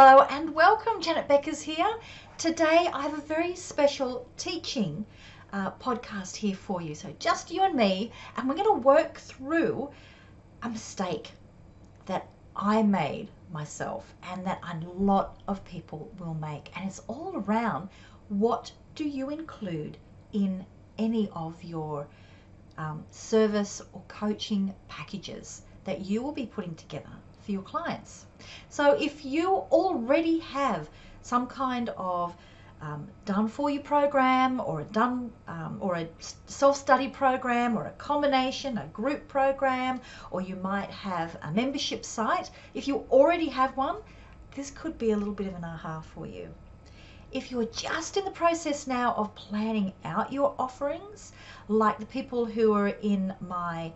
Hello and welcome, Janet Beckers here. Today I have a very special teaching podcast here for you. So just you and me, and we're going to work through a mistake that I made myself and that a lot of people will make. And it's all around, what do you include in any of your service or coaching packages that you will be putting together for your clients. So if you already have some kind of done for you program, or a self-study program, or a combination, a group program, or you might have a membership site, if you already have one, this could be a little bit of an aha for you. If you're just in the process now of planning out your offerings, like the people who are in my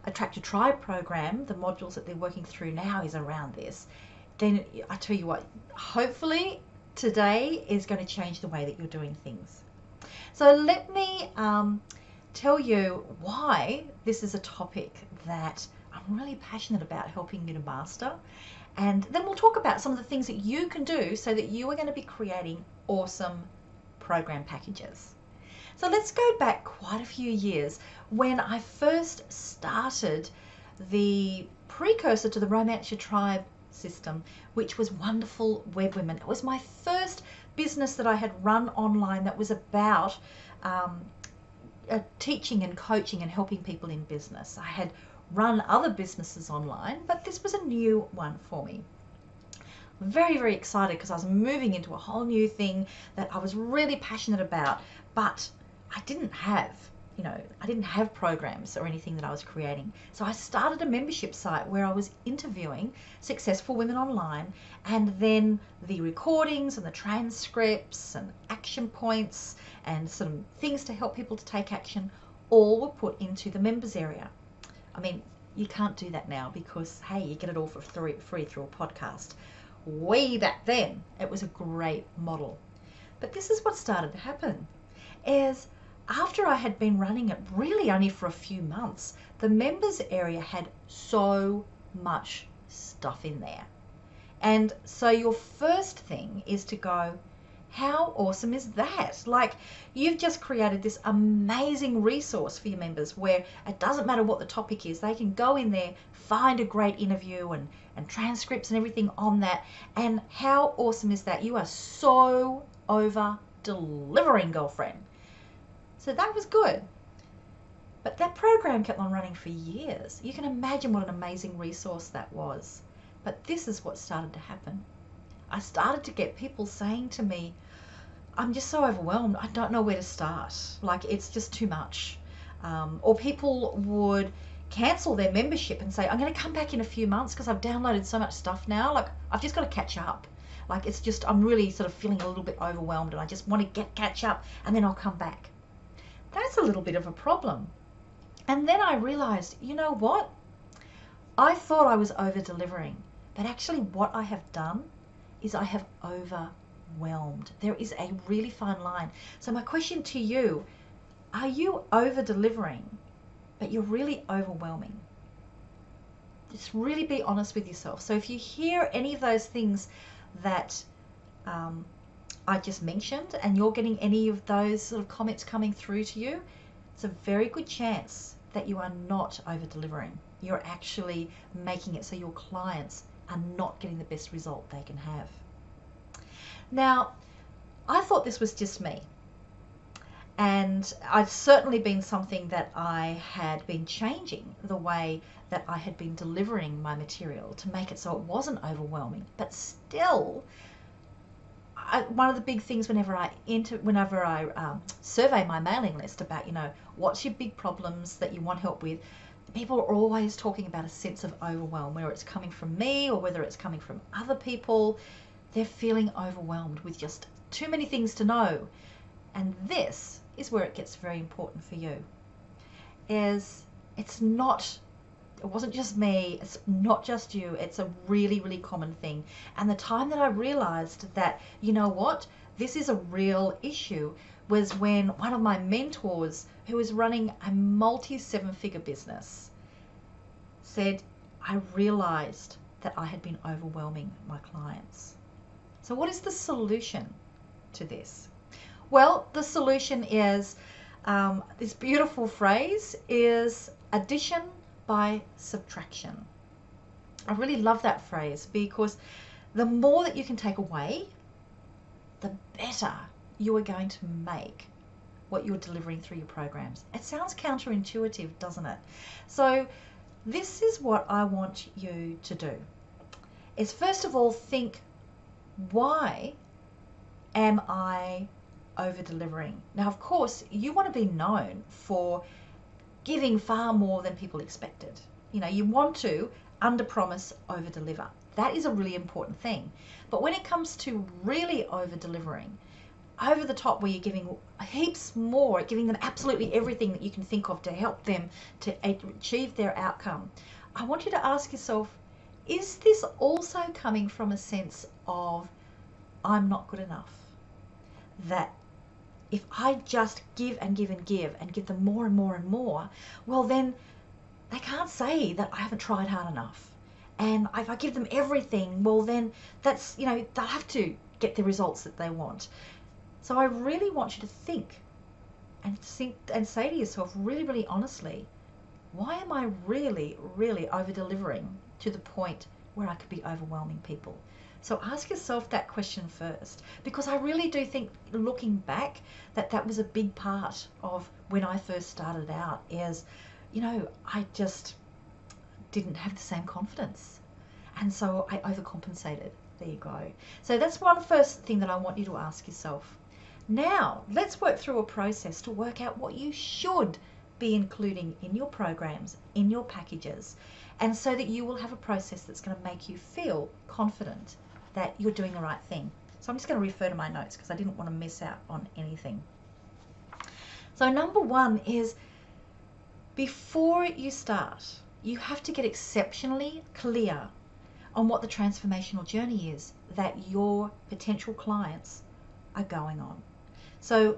Attract a Tribe program, the modules that they're working through now is around this, then I tell you what, hopefully today is going to change the way that you're doing things. So let me tell you why this is a topic that I'm really passionate about helping you to master. And then we'll talk about some of the things that you can do so that you are going to be creating awesome program packages. So let's go back quite a few years when I first started the precursor to the Romance Your Tribe system, which was Wonderful Web Women. It was my first business that I had run online that was about teaching and coaching and helping people in business. I had run other businesses online, but this was a new one for me. Very, very excited because I was moving into a whole new thing that I was really passionate about, but I didn't have programs or anything that I was creating. So I started a membership site where I was interviewing successful women online, and then the recordings and the transcripts and action points and some things to help people to take action all were put into the members area. I mean, you can't do that now because, hey, you get it all for free through a podcast. Way back then, it was a great model. But this is what started to happen, is after I had been running it really only for a few months, the members area had so much stuff in there. And so your first thing is to go, how awesome is that? Like, you've just created this amazing resource for your members where it doesn't matter what the topic is, they can go in there, find a great interview and transcripts and everything on that. And how awesome is that? You are so over delivering, girlfriend. So that was good. But that program kept on running for years. You can imagine what an amazing resource that was. But this is what started to happen. I started to get people saying to me, I'm just so overwhelmed, I don't know where to start. Like, it's just too much. Or people would cancel their membership and say, I'm going to come back in a few months because I've downloaded so much stuff now. Like, I've just got to catch up. Like, it's just, I'm really sort of feeling a little bit overwhelmed and I just want to catch up and then I'll come back. That's a little bit of a problem. And then I realized, you know what? I thought I was over delivering, but actually what I have done is I have overwhelmed. There is a really fine line. So my question to you, are you over delivering, but you're really overwhelming? Just really be honest with yourself. So if you hear any of those things that I just mentioned, and you're getting any of those sort of comments coming through to you, it's a very good chance that you are not over delivering. You're actually making it so your clients are not getting the best result they can have. Now, I thought this was just me, and I've certainly been something that I had been changing the way that I had been delivering my material to make it so it wasn't overwhelming. But still, one of the big things whenever I survey my mailing list about, what's your big problems that you want help with, people are always talking about a sense of overwhelm, whether it's coming from me or whether it's coming from other people. They're feeling overwhelmed with just too many things to know. And this is where it gets very important for you. It wasn't just me, it's not just you, it's a really, really common thing. And the time that I realized that, you know what, this is a real issue, was when one of my mentors, who was running a multi-7-figure business, said, I realized that I had been overwhelming my clients. So what is the solution to this? Well, the solution is this beautiful phrase is addition by subtraction. I really love that phrase because the more that you can take away, the better you are going to make what you're delivering through your programs. It sounds counterintuitive, doesn't it? So this is what I want you to do, is first of all think, why am I over-delivering? Now, of course, you want to be known for giving far more than people expected. You know, you want to under-promise, over-deliver. That is a really important thing. But when it comes to really over-delivering, over the top, where you're giving heaps more, giving them absolutely everything that you can think of to help them to achieve their outcome, I want you to ask yourself, is this also coming from a sense of, I'm not good enough? That if I just give and give and give and give them more and more and more, well then they can't say that I haven't tried hard enough. And if I give them everything, well then that's, you know, they'll have to get the results that they want. So I really want you to think and say to yourself really, really honestly, why am I really, really over-delivering to the point where I could be overwhelming people? So ask yourself that question first, because I really do think, looking back, that that was a big part of when I first started out, is, you know, I just didn't have the same confidence. And so I overcompensated. There you go. So that's one first thing that I want you to ask yourself. Now, let's work through a process to work out what you should be including in your programs, in your packages, and so that you will have a process that's going to make you feel confident that you're doing the right thing. So I'm just going to refer to my notes because I didn't want to miss out on anything. So number one is, before you start, you have to get exceptionally clear on what the transformational journey is that your potential clients are going on. So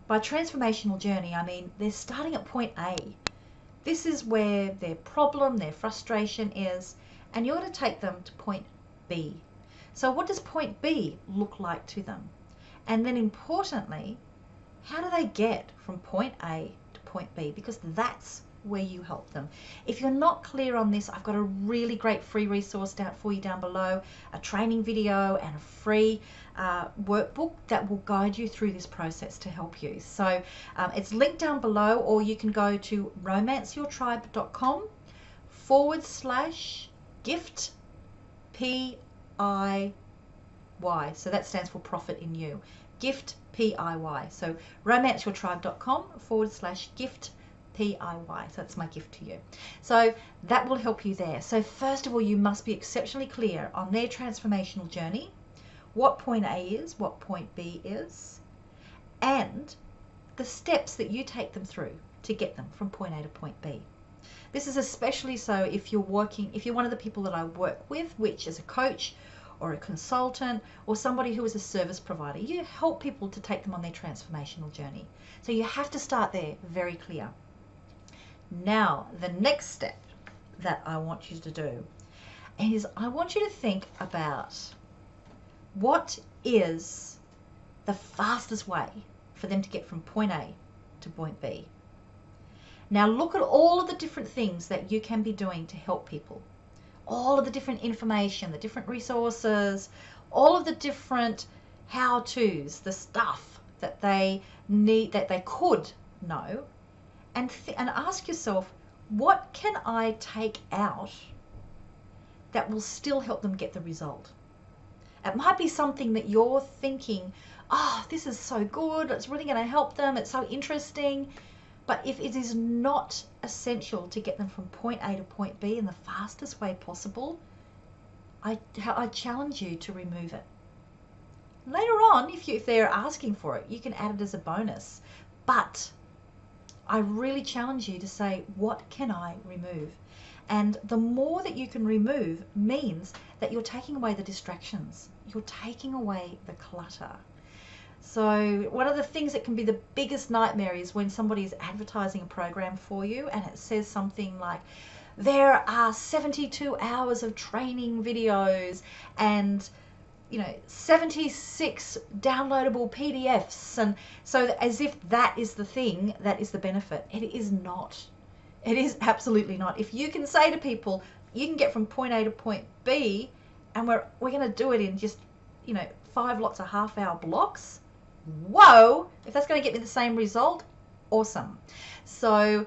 by transformational journey, I mean they're starting at point A. This is where their problem, their frustration is, and you're going to take them to point B. So what does point B look like to them? And then importantly, how do they get from point A to point B? Because that's where you help them. If you're not clear on this, I've got a really great free resource for you down below, a training video and a free workbook that will guide you through this process to help you. So it's linked down below, or you can go to romanceyourtribe.com/gift PIY. So that stands for profit in you. Gift PIY. So romanceyourtribe.com/gift PIY. So that's my gift to you. So that will help you there. So first of all, you must be exceptionally clear on their transformational journey, what point A is, what point B is, and the steps that you take them through to get them from point A to point B. This is especially so if you're one of the people that I work with, which is a coach or a consultant or somebody who is a service provider. You help people to take them on their transformational journey. So you have to start there very clear. Now, the next step that I want you to do is I want you to think about what is the fastest way for them to get from point A to point B. Now look at all of the different things that you can be doing to help people. All of the different information, the different resources, all of the different how-tos, the stuff that they need, that they could know, and ask yourself, what can I take out that will still help them get the result? It might be something that you're thinking, oh, this is so good, it's really going to help them, it's so interesting. But if it is not essential to get them from point A to point B in the fastest way possible, I challenge you to remove it. Later on, if they're asking for it, you can add it as a bonus. But I really challenge you to say, what can I remove? And the more that you can remove means that you're taking away the distractions. You're taking away the clutter. So one of the things that can be the biggest nightmare is when somebody is advertising a program for you and it says something like, there are 72 hours of training videos and 76 downloadable PDFs, and so as if that is the thing that is the benefit. It is not. It is absolutely not. If you can say to people, you can get from point A to point B, and we're going to do it in just 5 lots of half-hour blocks. Whoa! If that's going to get me the same result, awesome. So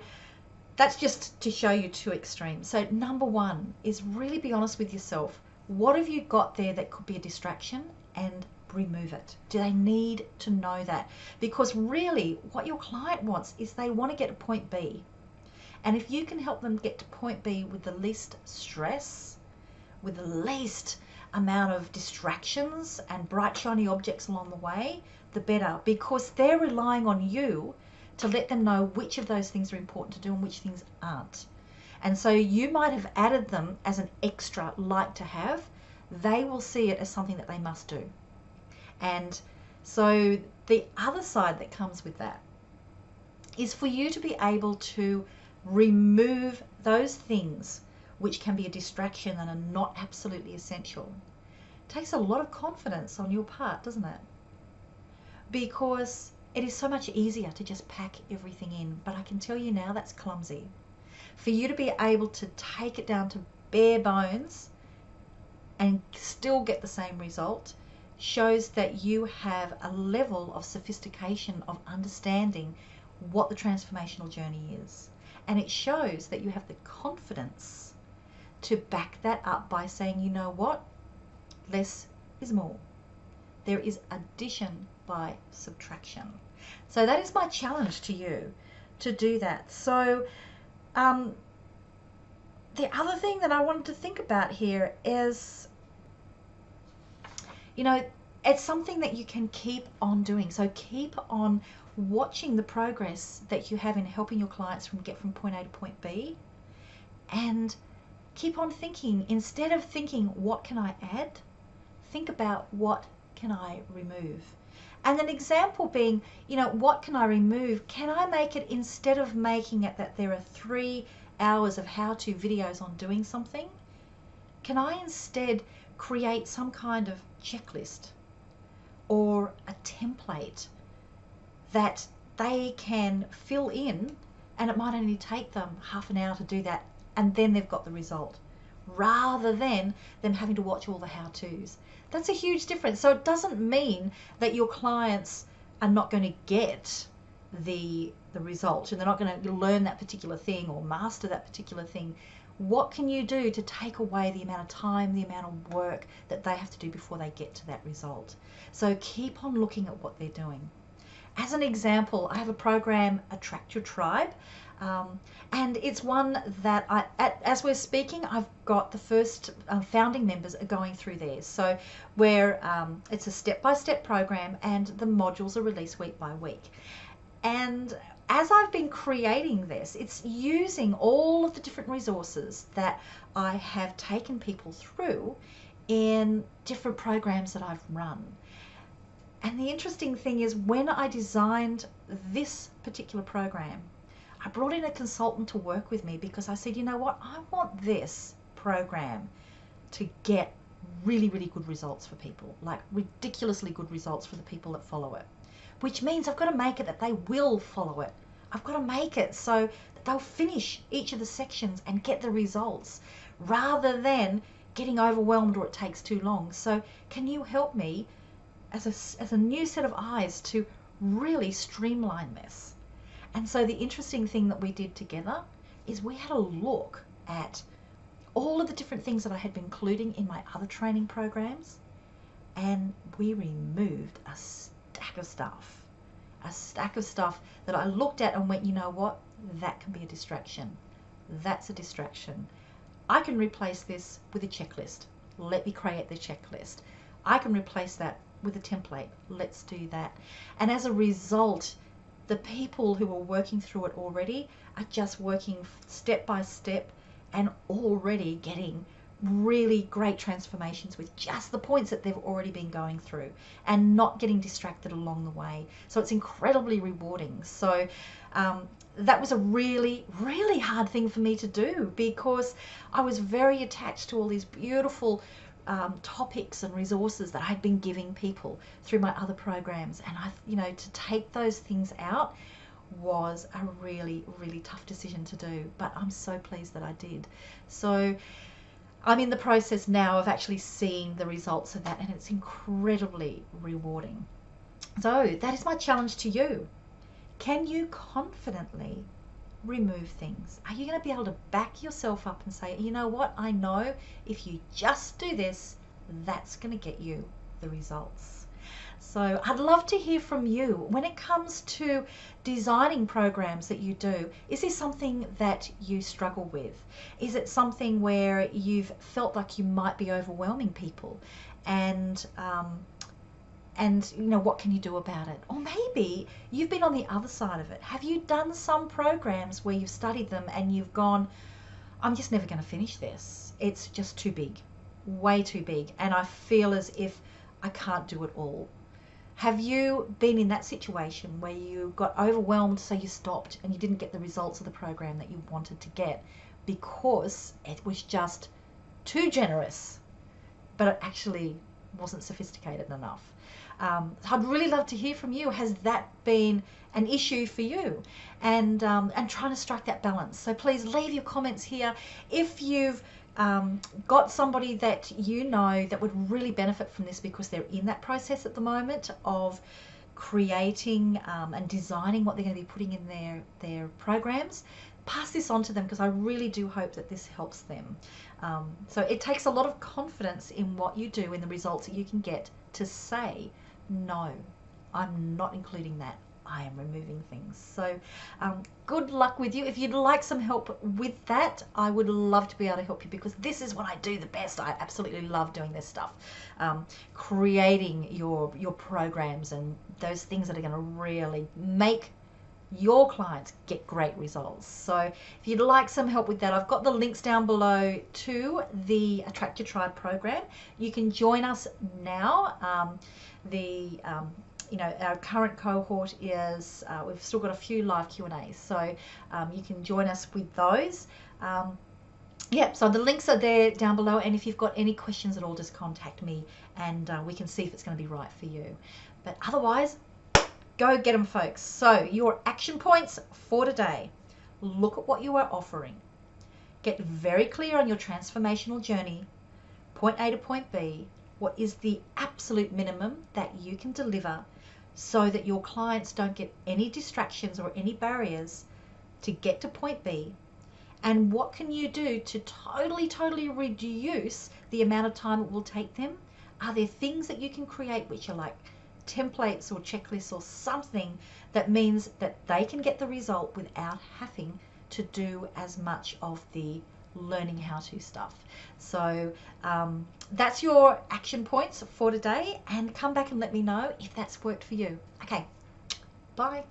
that's just to show you two extremes. So number one is really be honest with yourself. What have you got there that could be a distraction, and remove it? Do they need to know that? Because really what your client wants is they want to get to point B. And if you can help them get to point B with the least stress, with the least amount of distractions and bright shiny objects along the way, the better, because they're relying on you to let them know which of those things are important to do and which things aren't. And so you might have added them as an extra like to have. They will see it as something that they must do. And so the other side that comes with that is for you to be able to remove those things which can be a distraction and are not absolutely essential. It takes a lot of confidence on your part, doesn't it? Because it is so much easier to just pack everything in. But I can tell you now that's clumsy. For you to be able to take it down to bare bones and still get the same result shows that you have a level of sophistication of understanding what the transformational journey is. And it shows that you have the confidence to back that up by saying, you know what? Less is more. There is addition by subtraction. So that is my challenge to you, to do that. So the other thing that I wanted to think about here is, it's something that you can keep on doing. So keep on watching the progress that you have in helping your clients get from point A to point B, and keep on thinking, instead of thinking, what can I add? Think about, what can I remove? And an example being, what can I remove? Can I make it, instead of making it that there are 3 hours of how-to videos on doing something, can I instead create some kind of checklist or a template that they can fill in, and it might only take them half an hour to do that, and then they've got the result, rather than them having to watch all the how-tos. That's a huge difference. So it doesn't mean that your clients are not going to get the result, and they're not going to learn that particular thing or master that particular thing. What can you do to take away the amount of time, the amount of work that they have to do before they get to that result? So keep on looking at what they're doing. As an example, I have a program, Attract Your Tribe, and it's one that as we're speaking, I've got the first founding members are going through theirs. So it's a step-by-step program, and the modules are released week by week. And as I've been creating this, it's using all of the different resources that I have taken people through in different programs that I've run. And the interesting thing is, when I designed this particular program, I brought in a consultant to work with me, because I said, you know what, I want this program to get really, really good results for people, like ridiculously good results for the people that follow it, which means I've got to make it that they will follow it. I've got to make it so that they'll finish each of the sections and get the results, rather than getting overwhelmed or it takes too long. So can you help me as a new set of eyes to really streamline this? And so the interesting thing that we did together is we had a look at all of the different things that I had been including in my other training programs, and we removed a stack of stuff that I looked at and went, you know what, that can be a distraction. That's a distraction. I can replace this with a checklist. Let me create the checklist. I can replace that with a template. Let's do that. And as a result, the people who are working through it already are just working step by step and already getting really great transformations with just the points that they've already been going through and not getting distracted along the way. So it's incredibly rewarding. So that was a really, really hard thing for me to do, because I was very attached to all these beautiful topics and resources that I'd been giving people through my other programs. And to take those things out was a really, really tough decision to do, but I'm so pleased that I did. So I'm in the process now of actually seeing the results of that, and it's incredibly rewarding. So that is my challenge to you. Can you confidently remove things? Are you going to be able to back yourself up and say, you know what, I know if you just do this, that's going to get you the results? So I'd love to hear from you when it comes to designing programs that you do. Is this something that you struggle with? Is it something where you've felt like you might be overwhelming people? And what can you do about it? Or maybe you've been on the other side of it. Have you done some programs where you've studied them and you've gone, I'm just never going to finish this. It's just too big, way too big, and I feel as if I can't do it all. Have you been in that situation where you got overwhelmed, so you stopped and you didn't get the results of the program that you wanted to get because it was just too generous, but it actually wasn't sophisticated enough? I'd really love to hear from you. Has that been an issue for you? And trying to strike that balance. So please leave your comments here. If you've got somebody that you know that would really benefit from this because they're in that process at the moment of creating and designing what they're going to be putting in their programs, pass this on to them, because I really do hope that this helps them. So it takes a lot of confidence in what you do and the results that you can get to say, no, I'm not including that. I am removing things. So good luck with you. If you'd like some help with that, I would love to be able to help you, because this is what I do the best. I absolutely love doing this stuff. Creating your programs and those things that are going to really make your clients get great results. So if you'd like some help with that, I've got the links down below to the Attract Your Tribe program. You can join us now. Our current cohort is, we've still got a few live Q&As, so you can join us with those. So the links are there down below, and if you've got any questions at all, just contact me and we can see if it's going to be right for you. But otherwise, go get them, folks. So your action points for today: look at what you are offering. Get very clear on your transformational journey, point A to point B. What is the absolute minimum that you can deliver so that your clients don't get any distractions or any barriers to get to point B? And what can you do to totally reduce the amount of time it will take them? Are there things that you can create which are like templates or checklists or something that means that they can get the result without having to do as much of the learning how to stuff? So that's your action points for today, and come back and let me know if that's worked for you. Okay, bye.